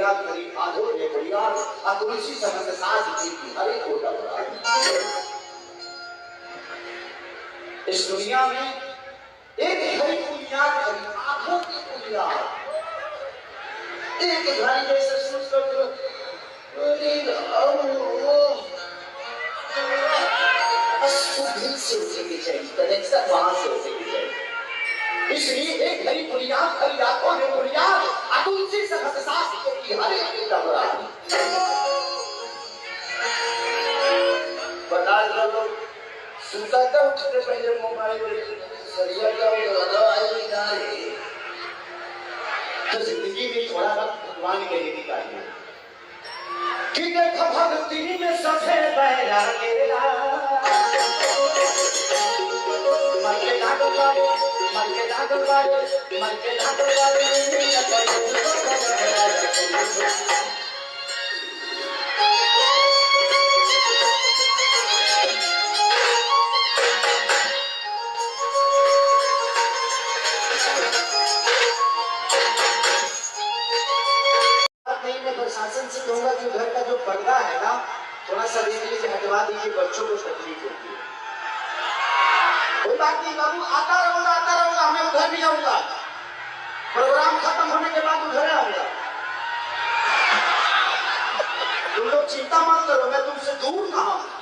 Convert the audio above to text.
बढ़िया खरी आधो ने बढ़िया आ तुलसी समझ साथ जी की हरे को डबरा। इस दुनिया में एक हरी बुनियाद खरी आधो की बुनियाद एक घड़ी जैसे सोच कर दिल से उठेगी चाहिए, कनेक्शन वहां से उठेगी चाहिए। इसलिए एक घड़ी बुनियाद खरी आंखों ने बुनियाद तुलसी से सास की हरे की डबरा। बता दो सुनता था उठते पहले मोबाइल सरिया का आई ना तो जिंदगी में थोड़ा वक्त भगवान के लिए निकालिए कि देखो भक्ति में सबसे बहरा मेरा मर के लागो वाले मर के लागो वाले मर के लागो वाले शासन से कहूंगा कि घर का जो पर्दा है ना थोड़ा सा देखने से हटवा दीजिए, बच्चों को तकलीफ होती है। कोई बात नहीं बाबू, आता रहूंगा, मैं उधर भी आऊंगा, प्रोग्राम खत्म होने के बाद उधर आऊंगा। तुम लोग चिंता मत करो, मैं तुमसे दूर कहां हूं।